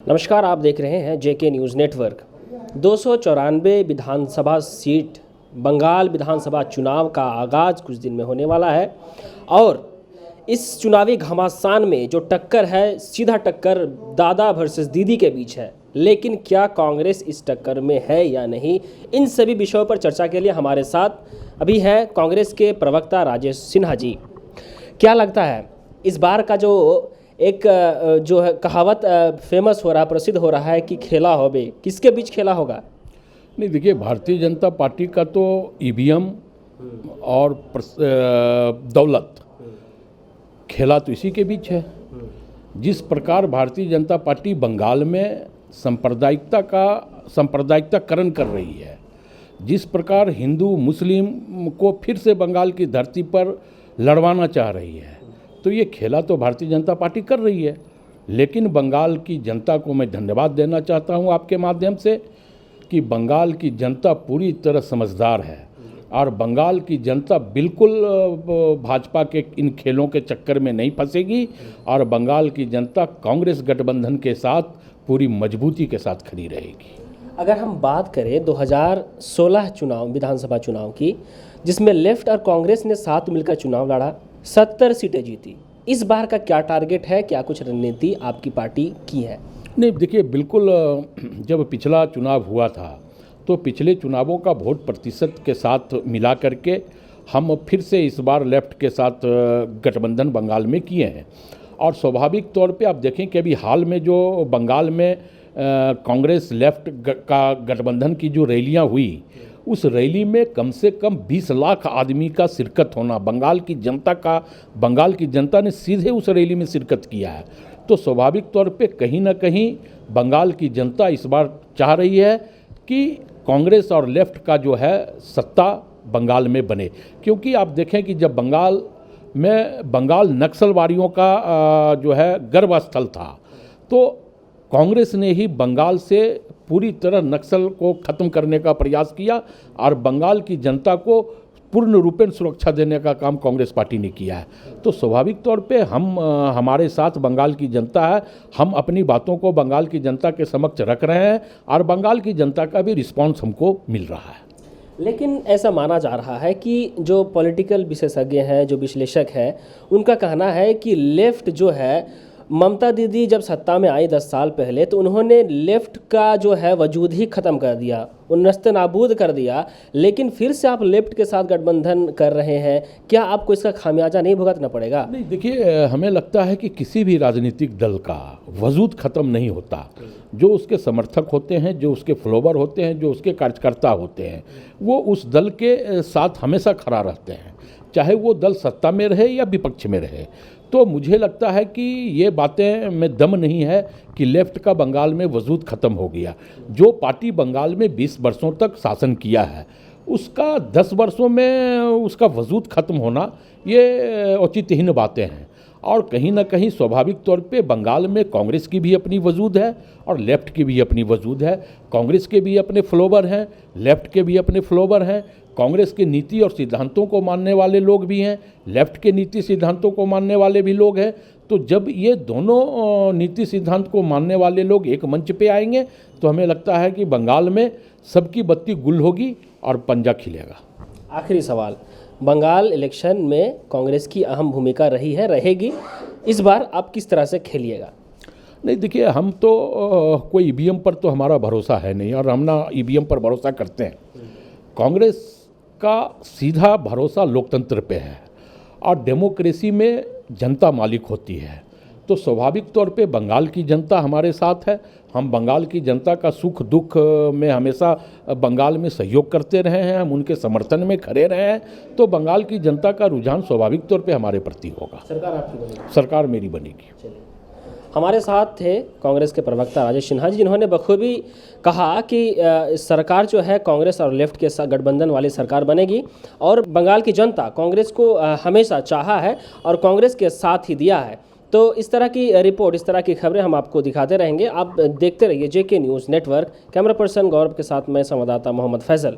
नमस्कार, आप देख रहे हैं जेके न्यूज़ नेटवर्क। 294 विधानसभा सीट बंगाल विधानसभा चुनाव का आगाज़ कुछ दिन में होने वाला है और इस चुनावी घमासान में जो टक्कर है, सीधा टक्कर दादा वर्सेस दीदी के बीच है। लेकिन क्या कांग्रेस इस टक्कर में है या नहीं, इन सभी विषयों पर चर्चा के लिए हमारे साथ अभी है कांग्रेस के प्रवक्ता राजेश सिन्हा जी। क्या लगता है इस बार का जो है कहावत फेमस हो रहा, प्रसिद्ध हो रहा है कि खेला होबे, किसके बीच खेला होगा? नहीं, देखिए, भारतीय जनता पार्टी का तो ईवीएम और दौलत खेला तो इसी के बीच है। जिस प्रकार भारतीय जनता पार्टी बंगाल में सांप्रदायिकताकरण कर रही है, जिस प्रकार हिंदू मुस्लिम को फिर से बंगाल की धरती पर लड़वाना चाह रही है, तो ये खेला तो भारतीय जनता पार्टी कर रही है। लेकिन बंगाल की जनता को मैं धन्यवाद देना चाहता हूँ आपके माध्यम से कि बंगाल की जनता पूरी तरह समझदार है और बंगाल की जनता बिल्कुल भाजपा के इन खेलों के चक्कर में नहीं फंसेगी और बंगाल की जनता कांग्रेस गठबंधन के साथ पूरी मजबूती के साथ खड़ी रहेगी। अगर हम बात करें 2016 चुनाव, विधानसभा चुनाव की, जिसमें लेफ्ट और कांग्रेस ने साथ मिलकर चुनाव लड़ा, 70 सीटें जीती। इस बार का क्या टारगेट है, क्या कुछ रणनीति आपकी पार्टी की है? नहीं, देखिए, बिल्कुल जब पिछला चुनाव हुआ था तो पिछले चुनावों का वोट प्रतिशत के साथ मिला करके हम फिर से इस बार लेफ्ट के साथ गठबंधन बंगाल में किए हैं। और स्वाभाविक तौर पे आप देखें कि अभी हाल में जो बंगाल में कांग्रेस लेफ्ट का गठबंधन की जो रैलियां हुई, उस रैली में कम से कम 20 लाख आदमी का शिरकत होना, बंगाल की जनता ने सीधे उस रैली में शिरकत किया है। तो स्वाभाविक तौर पे कहीं ना कहीं बंगाल की जनता इस बार चाह रही है कि कांग्रेस और लेफ्ट का जो है सत्ता बंगाल में बने, क्योंकि आप देखें कि जब बंगाल नक्सलवादियों का जो है गर्भस्थल था, तो कांग्रेस ने ही बंगाल से पूरी तरह नक्सल को ख़त्म करने का प्रयास किया और बंगाल की जनता को पूर्ण रूपेण सुरक्षा देने का काम कांग्रेस पार्टी ने किया है। तो स्वाभाविक तौर पे हमारे साथ बंगाल की जनता है, हम अपनी बातों को बंगाल की जनता के समक्ष रख रहे हैं और बंगाल की जनता का भी रिस्पांस हमको मिल रहा है। लेकिन ऐसा माना जा रहा है कि जो पॉलिटिकल विशेषज्ञ हैं, जो विश्लेषक हैं, उनका कहना है कि लेफ्ट जो है, ममता दीदी जब सत्ता में आई 10 साल पहले, तो उन्होंने लेफ्ट का जो है वजूद ही ख़त्म कर दिया, उन्नस्त नाबूद कर दिया। लेकिन फिर से आप लेफ्ट के साथ गठबंधन कर रहे हैं, क्या आपको इसका खामियाजा नहीं भुगतना पड़ेगा? नहीं, देखिए, हमें लगता है कि किसी भी राजनीतिक दल का वजूद ख़त्म नहीं होता। जो उसके समर्थक होते हैं, जो उसके फॉलोवर होते हैं, जो उसके कार्यकर्ता होते हैं, वो उस दल के साथ हमेशा खड़ा रहते हैं, चाहे वो दल सत्ता में रहे या विपक्ष में रहे। तो मुझे लगता है कि ये बातें में दम नहीं है कि लेफ्ट का बंगाल में वजूद ख़त्म हो गया। जो पार्टी बंगाल में 20 वर्षों तक शासन किया है, उसका 10 वर्षों में उसका वजूद ख़त्म होना, ये औचित्यहीन बातें हैं। और कहीं ना कहीं स्वाभाविक तौर पे बंगाल में कांग्रेस की भी अपनी वजूद है और लेफ्ट की भी अपनी वजूद है। कांग्रेस के भी अपने फॉलोवर हैं, लेफ्ट के भी अपने फॉलोवर हैं। कांग्रेस के नीति और सिद्धांतों को मानने वाले लोग भी हैं, लेफ्ट के नीति सिद्धांतों को मानने वाले भी लोग हैं। तो जब ये दोनों नीति सिद्धांत को मानने वाले लोग एक मंच पे आएंगे, तो हमें लगता है कि बंगाल में सबकी बत्ती गुल होगी और पंजा खिलेगा। आखिरी सवाल, बंगाल इलेक्शन में कांग्रेस की अहम भूमिका रही है, रहेगी। इस बार आप किस तरह से खेलिएगा? नहीं, देखिए, हम तो कोई ईवीएम पर तो हमारा भरोसा है नहीं और हम ना ईवीएम पर भरोसा करते हैं। कांग्रेस का सीधा भरोसा लोकतंत्र पे है और डेमोक्रेसी में जनता मालिक होती है। तो स्वाभाविक तौर पे बंगाल की जनता हमारे साथ है। हम बंगाल की जनता का सुख दुख में हमेशा बंगाल में सहयोग करते रहे हैं, हम उनके समर्थन में खड़े रहे हैं। तो बंगाल की जनता का रुझान स्वाभाविक तौर पे हमारे प्रति होगा। सरकार आपकी बनेगी? सरकार मेरी बनेगी। चलिए, हमारे साथ थे कांग्रेस के प्रवक्ता राजेश सिन्हा जी, जिन्होंने बखूबी कहा कि सरकार जो है कांग्रेस और लेफ्ट के साथ गठबंधन वाली सरकार बनेगी और बंगाल की जनता कांग्रेस को हमेशा चाहा है और कांग्रेस के साथ ही दिया है। तो इस तरह की रिपोर्ट, इस तरह की खबरें हम आपको दिखाते रहेंगे। आप देखते रहिए जेके न्यूज़ नेटवर्क। कैमरा पर्सन गौरव के साथ मैं संवाददाता मोहम्मद फैसल।